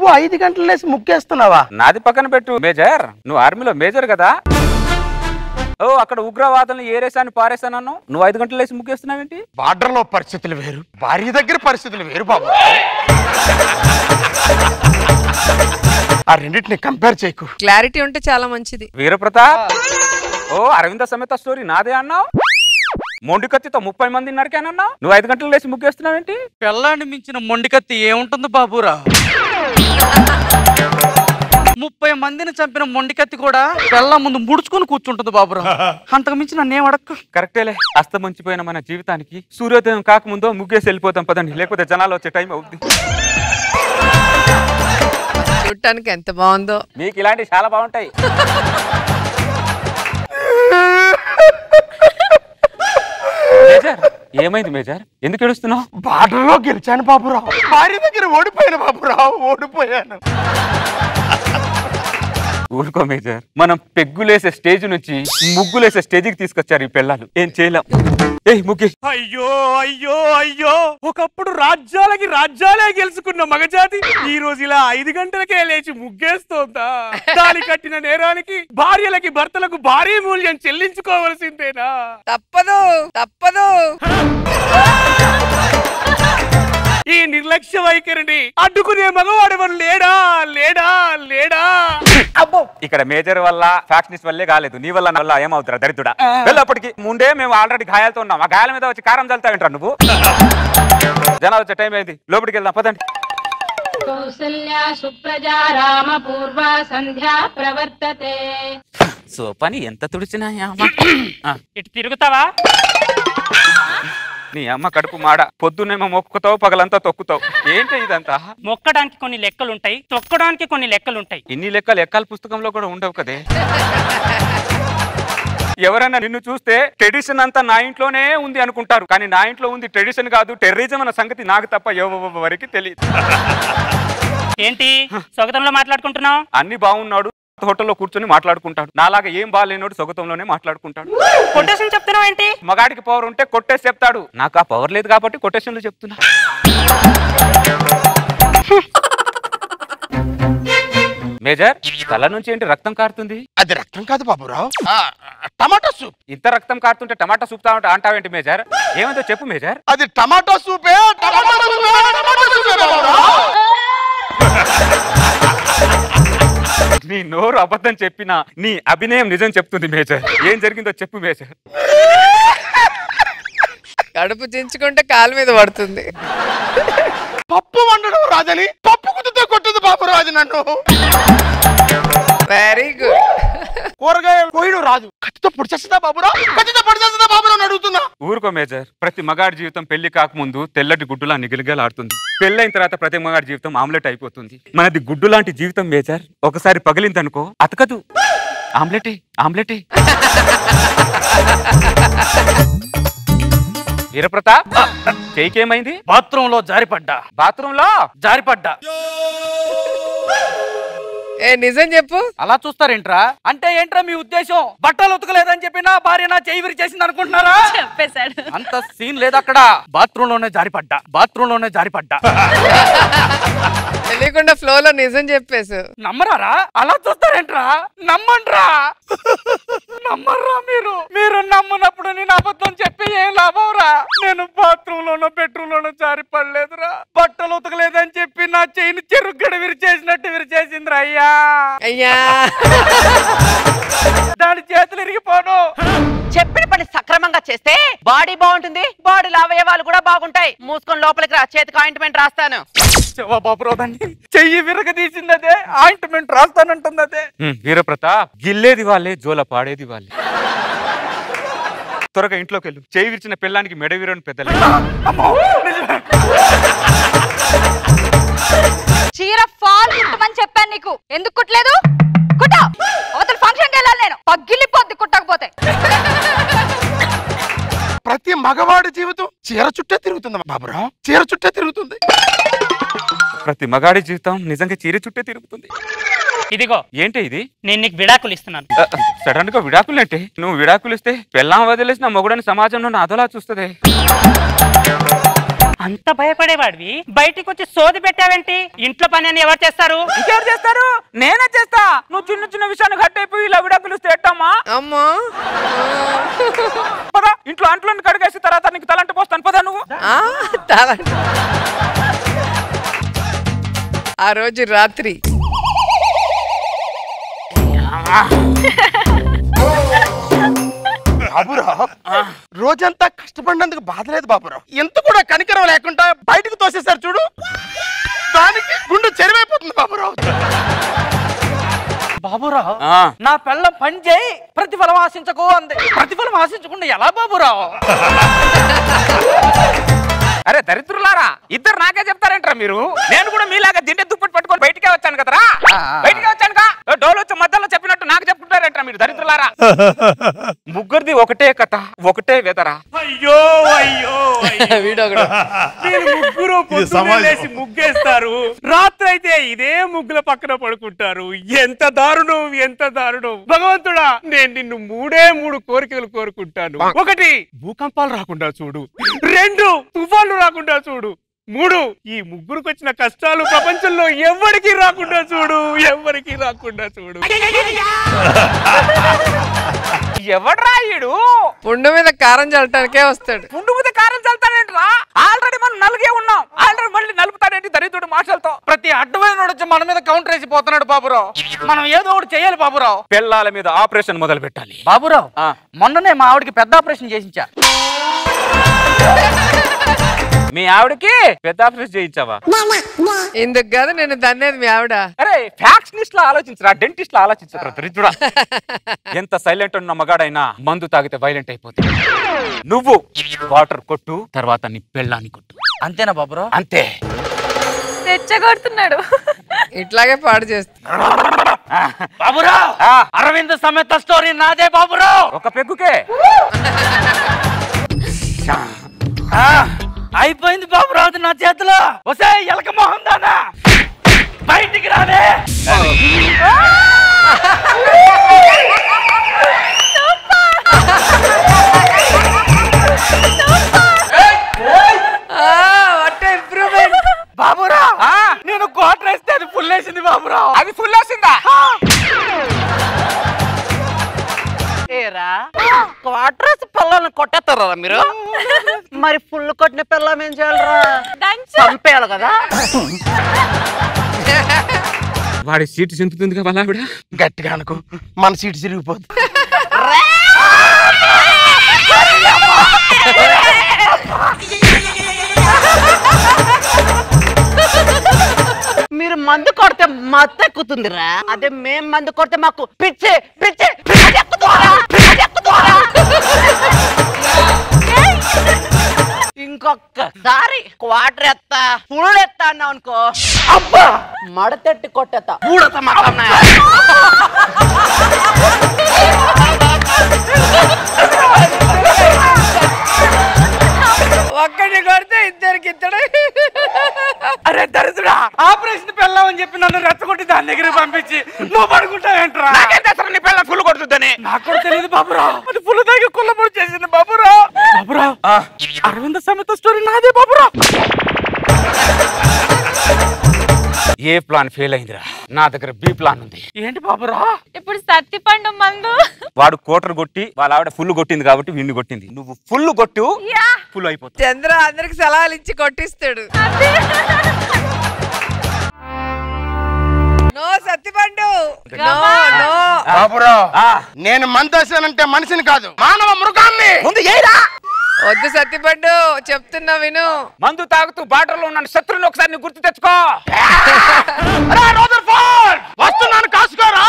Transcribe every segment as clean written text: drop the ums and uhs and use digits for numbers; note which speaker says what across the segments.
Speaker 1: నువ్వు 5 గంటలు లేసి ముగ్గేస్తున్నావా?
Speaker 2: నాది పక్కన పెట్టు మేజర్, నువ్వు ఆర్మీలో మేజర్ కదా. ఓ అక్కడ ఉగ్రవాదులను ఏరేసాను పారేసాను, నువ్వు 5 గంటలు లేసి ముగ్గేస్తున్నావేంటి?
Speaker 1: బార్డర్ లో పరిస్థితులు వేరు, భార్య దగ్గర పరిస్థితులు వేరు బాబు. ఆ రెండింటిని కంపేర్ చేయకు.
Speaker 3: క్లారిటీ ఉంటే చాలా మంచిది.
Speaker 2: వీరప్రతాప్, ఓ అరవింద సమేత స్టోరీ నాదే అన్నావు. మొండి కత్తితో 30 మందిని నరికానన్నా, నువ్వు 5 గంటలు లేచి ముగ్గేస్తున్నావేంటి?
Speaker 4: పెళ్ళాన్ని మించిన మొండి కత్తి ఏముంటుంది బాబురా? 30 మందిని చంపిన మొండి కత్తి కూడా పెళ్ళ ముందు ముడుచుకొని కూర్చుంటుంది బాబురా. అంతకు మించి నన్నేం అడక్క.
Speaker 2: కరెక్టేలే, అస్తమంచిపోయిన మన జీవితానికి సూర్యోదయం కాకముందో ముగ్గేసి వెళ్ళిపోతాం పదండి, లేకపోతే జనాలు వచ్చే టైం అవుద్ది.
Speaker 3: చూడటానికి ఎంత బాగుందో.
Speaker 2: మీకు ఇలాంటివి చాలా బాగుంటాయి. మేజర్, ఏమైంది మేజర్, ఎందుకు ఏడుస్తున్నావు?
Speaker 1: బార్డర్ లో గెలిచాను బాబురావు, భార్య దగ్గర ఓడిపోయాను బాబురావు, ఓడిపోయాను.
Speaker 2: ఊరుకో మేజర్, మనం పెగ్గులేసే స్టేజ్ నుంచి ముగ్గులేసే స్టేజ్కి తీసుకొచ్చారు ఈ పిల్లలు, ఏం చేయలేం. ముగ్గి.
Speaker 5: అయ్యో అయ్యో అయ్యో, ఒకప్పుడు రాజ్యాలే గెలుచుకున్న మగజాతి ఈ రోజు ఇలా 5 గంటలకే లేచి ముగ్గేస్తోందా? తాళి కట్టిన నేరానికి భార్యలకి భర్తలకు భారీ మూల్యం చెల్లించుకోవలసిందేనా?
Speaker 3: తప్పదు తప్పదు.
Speaker 5: ఈ నిర్లక్ష్య వైఖరిని అడ్డుకునే మగవాడెవరు లేడా లేడా లేడా?
Speaker 2: అబ్బో, ఇక్కడ మేజర్ వల్ల ఫ్యాక్షనిస్ట్ వల్లే కాలేదు, నీ వల్ల ఏమవుతారా దరిద్రుడా? వెళ్ళప్పటికి ముందే మేము ఆల్రెడీ గాయాలతో ఉన్నాం, ఆ గాయాల మీద వచ్చి కారం చల్లుతా వింటారు నువ్వు. జనాలు వచ్చే టైం అయింది, లోపలికి వెళ్దాం పదండి. సో పని ఎంత తుడిచినా
Speaker 5: ఇటు తిరుగుతావా?
Speaker 2: నీ అమ్మ కడుపు మాడ, పొద్దున్నేమో మొక్కుతావు, పగలంతా తొక్కుతావు, ఏంటి ఇదంతా?
Speaker 5: మొక్కడానికి కొన్ని లెక్కలుంటాయి, తొక్కడానికి కొన్ని లెక్కలుంటాయి.
Speaker 2: ఇన్ని లెక్కలు ఎక్కాల పుస్తకంలో కూడా ఉండవు కదే. ఎవరైనా నిన్ను చూస్తే ట్రెడిషన్ అంతా నా ఇంట్లోనే ఉంది అనుకుంటారు, కానీ నా ఇంట్లో ఉంది ట్రెడిషన్ కాదు, టెర్రరిజం అన్న సంగతి నాకు తప్ప ఎవరికి తెలియదు.
Speaker 5: ఏంటి స్వాగతంలో మాట్లాడుకుంటున్నావు?
Speaker 2: అన్ని బాగున్నాడు, హోటల్లో కూర్చొని మాట్లాడుకుంటాడు, నాలాగా ఏం బాగాలేనోడు స్వాగతంలోనే మాట్లాడుకుంటాడు.
Speaker 5: కొటేషన్ చెప్తున్నావు ఏంటి?
Speaker 2: మగాడికి పవర్ ఉంటే కొట్టేసి చెప్తాడు, నాకు ఆ పవర్ లేదు కాబట్టి కొటేషన్లు చెప్తున్నా. మేజర్, తల నుంచి ఏంటి రక్తం కారుతుంది?
Speaker 1: అది రక్తం కాదు బాబురావు, టమాటా సూప్.
Speaker 2: ఇంత రక్తం కారుతుంటే టమాటా సూప్ అంటావేంటి మేజర్? ఏమందో చెప్పు మేజర్.
Speaker 1: అది టమాటా సూపే, టమాటా సూపే, టమాటా సూపే బాబురావు.
Speaker 2: నీ నోరు అబద్ధం చెప్పినా నీ అభినయం నిజం చెప్తుంది మేజర్. ఏం జరిగిందో చెప్పు మేజర్.
Speaker 3: కడుపు చించుకుంటే కాలు మీద పడుతుంది.
Speaker 1: పప్పు వండడం రాదని పప్పు గుత్తుతో కొట్టింది బాబురాజు నన్ను.
Speaker 3: Very good.
Speaker 1: కూరగాయలు కోయడం రాదు, కత్తితో పొడిచేస్తుందా బాబురావు, కత్తితో పొడిచేస్తుందా బాబురావు అడుగుతున్నా.
Speaker 2: ఊరుకో మేజర్, ప్రతి మగాడి జీవితం పెళ్లి కాకముందు తెల్లటి గుడ్డులా నిగిలిగలాడుతుంది, పెళ్ళైన తర్వాత ప్రతి మగాడి జీవితం ఆమ్లెట్ అయిపోతుంది. మనది గుడ్డు లాంటి జీవితం మేజర్, ఒకసారి పగిలిందనుకో అతకదు, ఆమ్లెటే ఆమ్లెటే. వీరప్రతాప్, చేయికేమైంది?
Speaker 4: బాత్రూమ్ లో జారిపడ్డా.
Speaker 2: బాత్రూమ్ లో
Speaker 4: జారిపడ్డా.
Speaker 3: నిజం చెప్పు.
Speaker 4: అలా చూస్తారేంట్రా? అంటే ఏంట్రా మీ ఉద్దేశం? బట్టలు ఉతకలేదని చెప్పి నా భార్య నా చేయి విరిచేసింది అనుకుంటున్నారా?
Speaker 6: చెప్పేశాడు.
Speaker 4: అంత సీన్ లేదు అక్కడ. బాత్రూమ్ లోనే జారిపడ్డా, బాత్రూమ్ లోనే జారిపడ్డా.
Speaker 3: తెలియకుండా ఫ్లో లో నిజం చెప్పేసు.
Speaker 4: నమ్మరారా? అలా చూస్తారేంట్రా? నమ్మండ్రా. నమ్మర్రా మీరు? మీరు నమ్మనప్పుడు నేను అబద్ధం చెప్పి ఏం లాభంరా? నేను బాత్రూమ్ లోనో బెడ్రూమ్ లోనో జారిపడలేదురా. బట్టలు ఉతకలేదని చెప్పి నా చేయిని చెరుగ్గడ విరిచేసినట్టు విరిచేసిందిరా అయ్యా.
Speaker 3: అయ్యా,
Speaker 4: దాని చేతులు ఇరిగిపోను.
Speaker 6: చెప్పిన పని సక్రమంగా చేస్తే బాడీ బాగుంటుంది, బాడీలో అవయవాలు కూడా బాగుంటాయి. మూసుకొని లోపలికి రా, చేతికి ఆయింట్మెంట్ రాస్తాను.
Speaker 4: బాబురాదండి, చెయ్యి విరగదీసింది అదే, ఆయింట్మెంట్ రాస్తానంటుంది అదే.
Speaker 2: వీరప్రతాప్, గిల్లేది వాళ్ళే, జోల పాడేది వాళ్ళే. త్వరగా ఇంట్లోకి వెళ్ళు, చేయి విరిచిన పిల్లానికి మెడ వీరని పెద్దలే.
Speaker 6: చీర ఫాల్ కుట్టమని చెప్పాను నీకు, ఎందుకు కుట్టలేదు? కుట్ట, అవతల ఫంక్షన్కి వెళ్ళాలి నేను, పగిలిపోద్ది కుట్టకపోతే.
Speaker 1: ప్రతి మగవాడి జీవితం చీర చుట్టే తిరుగుతుంది బాబురావు, చీర చుట్టే తిరుగుతుంది.
Speaker 2: ప్రతి మగాడి జీవితం నిజంగా చీర చుట్టే తిరుగుతుంది.
Speaker 5: ఇదిగో
Speaker 2: ఏంటి ఇది?
Speaker 5: నేను నీకు విడాకులు ఇస్తున్నాను.
Speaker 2: సడన్ గా విడాకులు అంటే? నువ్వు విడాకులు ఇస్తే పెళ్ళాం వదిలేసిన మొగుడని సమాజంలో అదోలా చూస్తుంది.
Speaker 7: అంత భయపడేవాడివి బయటికి వచ్చి సోది పెట్టావేంటి? ఇంట్లో పని అని ఎవరు చేస్తారు?
Speaker 4: ఇంకెవరు చేస్తారు? నేనే చేస్తా. నువ్వు చిన్న చిన్న విషయాన్ని గట్టయిపోయి ఇలా విడాకులు ఎట్టమ్మా.
Speaker 3: అమ్మా
Speaker 4: పదా ఇంట్లో అంట్లోని కడిగేసి తర్వాత నీకు తలంటి పోస్తాను. పదా నువ్వు.
Speaker 3: ఆ రోజు రాత్రి
Speaker 1: బాబురావు రోజంతా కష్టపడినందుకు బాధ లేదు బాబురావు. ఎంత కూడా కనికరం లేకుండా బయటకు తోసేశారు చూడు, దానికి గుండె చెరువైపోతుంది బాబురావు.
Speaker 4: బాబురావు నా పిల్లం పని చేయి ప్రతిఫలం ఆశించకు అంది. ప్రతిఫలం ఆశించకుండా ఎలా బాబురావు? అరే దరిద్రులారా, ఇద్దరు నాకే చెప్తారేంట్రా మీరు? నేను కూడా మీలాగా దిండే దుప్పటి పట్టుకొని బయటికే వచ్చాను కదరా. బయటికే వచ్చానుగా డోలు వచ్చి మధ్యలో చెప్పినట్టు నాకు చెప్పుకుంటారేంట్రా మీరు దరిద్రులారా? ముగ్గురిది ఒకటే కథ, ఒకటే వెదరా.
Speaker 5: అయ్యో అయ్యో
Speaker 3: వీడియో కూడా
Speaker 5: మీరు ముగ్గురు పొద్దున్నే లేచి ముగ్గేస్తారు, రాత్రి అయితే ఇదే ముగ్గుల పక్కన పడుకుంటారు. ఎంత దారుణం, ఎంత దారుణం. భగవంతుడా, నేను నిన్ను మూడే 3 కోరికలు కోరుకుంటాను. 1 భూకంపాలు రాకుండా చూడు, 2 తుఫాన్లు రాకుండా చూడు, 3 ఈ ముగ్గురికి వచ్చిన కష్టాలు ప్రపంచంలో ఎవరికి రాకుండా చూడు, ఎవరికి రాకుండా చూడు.
Speaker 4: ఎవడ్రా ఈడు?
Speaker 3: పుండు మీద కారం చల్లటానికే వస్తాడు.
Speaker 4: పుండు మీద కారం చల్తాడేంట్రా? ఆల్రెడీ మనం నలుగే ఉన్నాం, ఆల్రెడీ మళ్ళీ నలుపుతాడేంటి దరిద్రుడు మాటలతో? ప్రతి అడ్డమైన వచ్చి మన మీద కౌంటర్ వేసి పోతున్నాడు బాబురావు. మనం ఏదో ఒకటి చేయాలి బాబురావు.
Speaker 2: పిల్లల మీద ఆపరేషన్ మొదలు పెట్టాలి.
Speaker 4: బాబురావు మొన్ననే మా ఆవిడకి పెద్ద ఆపరేషన్ చేయించా.
Speaker 2: మీ ఆవిడకి పెద్ద ఆపరేషన్ చేయించావా?
Speaker 3: ఇందుకు కాదు నేను దన్నేది మీ ఆవిడ.
Speaker 2: అరే ఫ్యాక్షనిస్ట్ లో ఆలోచించరా, డెంటిస్ట్ లో ఆలోచించరా దరిద్రుడా. ఎంత సైలెంట్ ఉన్న మగాడైనా మందు తాగితే వైలెంట్ అయిపోతుంది. నువ్వు వాటర్ కొట్టు, తర్వాత నీ పెళ్ళాన్ని కొట్టు.
Speaker 4: అంతేనా బాబురావు?
Speaker 2: అంతే.
Speaker 3: తెచ్చగొడుతున్నాడు. ఇట్లాగే పాడు చేస్తున్నాడు.
Speaker 4: బాబురావు అరవింద్ సమేత స్టోరీ నాదే బాబురావు.
Speaker 2: ఒక పెగ్గుకే
Speaker 4: అయిపోయింది బాబురావు నా చేతిలో. వసే ఎలక మొహం దానా బయటికి రానే. బాబురావు నేను కోట వేస్తే అది ఫుల్ వేసింది బాబురావు. అది ఫుల్ వేసిందా?
Speaker 6: క్వార్టర్స్ పిల్లల్ని కొట్టేస్తారా మీరు? మరి ఫుల్ కొట్టిన పిల్లం ఏం చేయాలరా? చంపేయాలి కదా.
Speaker 2: వాడి సీటు చింపుతుంది కదా ఆవిడ.
Speaker 1: గట్టిగా అనుకో, మన సీటు చిరిగిపోతుంది.
Speaker 6: మీరు మందు కొడితే మత్తు ఎక్కుతుందిరా, అదే మేం మందు కొడితే మాకు పిచ్చే పిచ్చే ఇంకొకసారి క్వార్టర్ ఎత్తా ఫుల్ ఎత్తా అన్నావు అనుకో, అబ్బా మడతెట్టి కొట్టేస్తా.
Speaker 3: ఒక్కడిని కొడితే ఇద్దరికి ఇద్దరు.
Speaker 4: అరే దరిద్రుడా, ఆపరేషన్ పెళ్ళామని చెప్పి నన్ను రెచ్చగొట్టి దాని దగ్గరికి పంపించి నువ్వు పడుకుంటావేంట్రా?
Speaker 2: నీ పిల్ల ఫుల్ కొడుతుందని
Speaker 4: నాకు కూడా తెలియదు బాబురావు. అది ఫుల్ తాగి కుళ్ళబడి చేసింది బాబురావు. బాబురావు అరవింద్ సమేత స్టోరీ నాదే బాబురావు.
Speaker 2: ఏ ప్లాన్ ఫెయిల్ అయిందిరా? నా దగ్గర బి ప్లాన్ ఉంది.
Speaker 4: ఏంటి బాబురా?
Speaker 8: ఇప్పుడు సత్తిపండు మందు.
Speaker 2: వాడు కోటర్ కొట్టి వాళ్ళ ఆవిడ ఫుల్ కొట్టింది కాబట్టి వీడిని కొట్టింది. నువ్వు ఫుల్ కొట్టు, ఫుల్ అయిపోతుంది.
Speaker 3: చంద్ర అందరికి సలహాలు ఇచ్చి కొట్టిస్తాడు. No Sattipandu, no no.
Speaker 1: Baburao నేను మందోసానంటే మనిషిని కాదు, మానవ మృగాన్ని.
Speaker 2: ముందు ఏరా.
Speaker 3: వద్దు సత్తిపండు, చెప్తున్నా విను.
Speaker 2: మందు తాగుతూ బాటలో ఉన్న శత్రువుని ఒకసారి గుర్తు తెచ్చుకో.
Speaker 1: వస్తున్నాను, కాసుకోరా.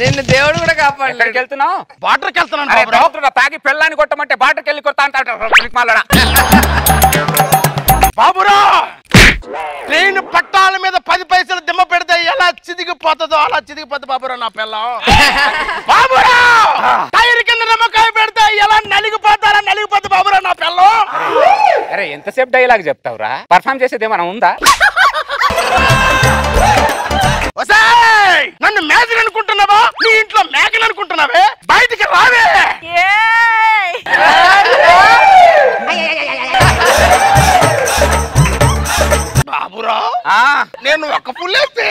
Speaker 3: నిన్ను దేవుడు కూడా కాపాడలేడు.
Speaker 2: ఎక్కడికి వెళ్తున్నావు?
Speaker 1: బాటర్కి వెళ్తున్నాను.
Speaker 2: తాగి పెళ్ళాన్ని కొట్టమంటే బాటర్కి వెళ్ళి కొడతా అంటాడు.
Speaker 1: బాబురావు ట్రైన్ పట్టాల మీద 10 పైసలు దిమ్మ పెడితే ఎలా చిదిగిపోతుందో అలా చిదిగిపోతుంది బాబురావు నా పిల్లం. బాబురావు టైర్ కింద నిమ్మకాయ పెడితే ఎలా నలిగిపోతారా నలిగిపోతుంది బాబురావు నా పిల్లం.
Speaker 2: అరే ఎంతసేపు డైలాగ్ చెప్తావురా? పర్ఫార్మ్ చేసేది ఏమైనా ఉందా?
Speaker 1: నన్ను మేకలు అనుకుంటున్నావా? నీ ఇంట్లో మేకలు అనుకుంటున్నావే, బయటికి రావే. నేను ఒక ఫుల్ వేస్తే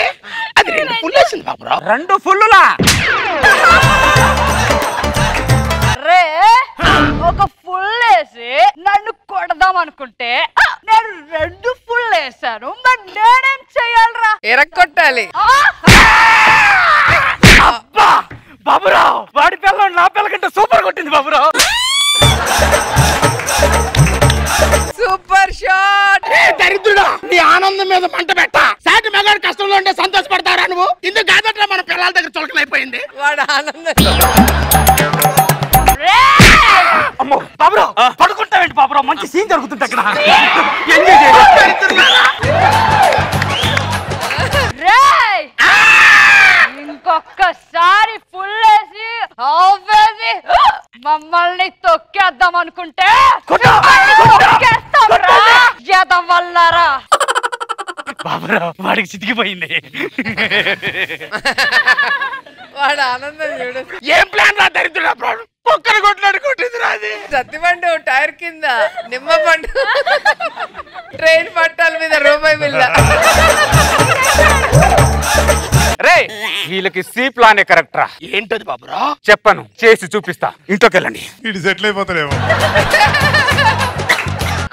Speaker 1: అది 2 ఫుల్ వేసింది బాబురావు.
Speaker 2: 2 ఫుల్లులా?
Speaker 8: రే ఒక ఫుల్ వేసి నన్ను కొడదాం అనుకుంటే నేను 2 ఫుల్ వేసాను. మరి నేనేం చెయ్యాలరా?
Speaker 3: ఎరక్కొట్టాలి.
Speaker 5: అబ్బా బాబురావు, వాడి పిల్ల నా పిల్ల కంటే సూపర్ కొట్టింది బాబురావు.
Speaker 3: Super shot.
Speaker 1: దరిద్రుడా, నీ ఆనందం మీద మంట పెట్ట. సాటి మగాడు కష్టంలో ఉంటే సంతోషపడతారా నువ్వు? ఇందుకు కాదట్రా మన పిల్లల దగ్గర చులకనైపోయింది.
Speaker 3: వాడు ఆనందం.
Speaker 5: అమ్మో బాబురావు, పడుకుంటావేంటి బాబురావు? మంచి సీన్ జరుగుతుంది అక్కడ.
Speaker 8: ఇంకొకసారి ఫుల్ వేసి మమ్మల్ని తొక్కేద్దాం అనుకుంటే వల్లరా
Speaker 5: బాబురావు, వాడికి చితికిపోయింది.
Speaker 3: వాడు ఆనందం చూడు.
Speaker 1: ఏం ప్లాన్ రా దరిద్రుడా? ఒక్కరు కొట్లాడు కొట్టింది రాది.
Speaker 3: సత్తిపండు టైర్ కింద నిమ్మ పండు, ట్రైన్ పట్టాల మీద రూపాయి బిల్ల.
Speaker 2: రే వీళ్ళకి సి ప్లానే కరెక్ట్ రా.
Speaker 1: ఏంటది బాబురా?
Speaker 2: చెప్పను, చేసి చూపిస్తా. ఇంట్లోకి వెళ్ళండి.
Speaker 9: ఇటు సెటిల్ అయిపోతారేమో.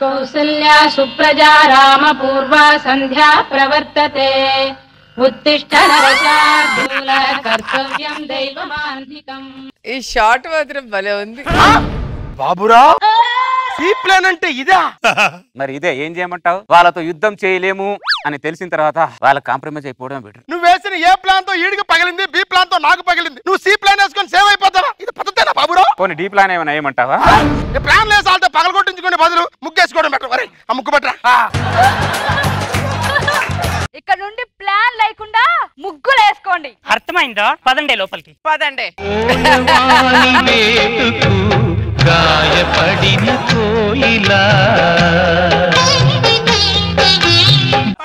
Speaker 10: కౌసల్యా సుప్రజా రామ పూర్వా సంధ్యా ప్రవర్తతే. ఉత్తిష్ట నరశార్దూల కర్తవ్యం దైవమాంధికం.
Speaker 3: ఈ షాట్ మాత్రం భలే ఉంది.
Speaker 1: బాబురా, సి ప్లాన్ అంటే ఇదా?
Speaker 2: మరి ఇదే ఏం చేయమంటావు? వాళ్ళతో యుద్ధం చేయలేము అని తెలిసిన తర్వాత వాళ్ళకి కాంప్రమైజ్ అయిపోవడం బెటర్.
Speaker 1: నువ్వు వేసిన ఏ ప్లాన్ తో ఈడికి పగిలింది, బి ప్లాన్ తో నాకు పగిలింది. నువ్వు సి ప్లాన్ వేసుకొని సేవ్ అయిపోతావా? ఇది పద్ధతేనా బాబురా?
Speaker 2: పోనీ డీ ప్లాన్ ఏమైనా ఏమంటావా?
Speaker 1: ప్లాన్ లేసి వాళ్ళతో పగలగొట్టించుకునే బదులు ముగ్గేసుకోవడం బెటర్. మరి ఆ ముగ్గు బట్రా.
Speaker 8: ఇక్కడ నుండి ప్లాన్ లేకుండా ముగ్గులు వేసుకోండి.
Speaker 7: అర్థమైందా? పదండి లోపలికి.
Speaker 3: పదండి.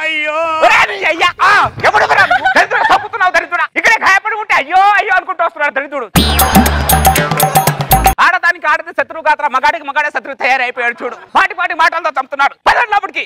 Speaker 5: అయ్యో
Speaker 2: ఎప్పుడు తప్పుతున్నావు దరిద్రుడా? ఇక్కడే గాయపడి ఉంటే అయ్యో అయ్యో అనుకుంటూ వస్తున్నాడు దరిద్రుడు. ఆడదానికి ఆడది శత్రువు కాత్ర, మగాడికి మగాడే శత్రువు తయారైపోయాడు చూడు. పాటి మాటలతో చంపుతున్నాడు. పదండి లోపలికి.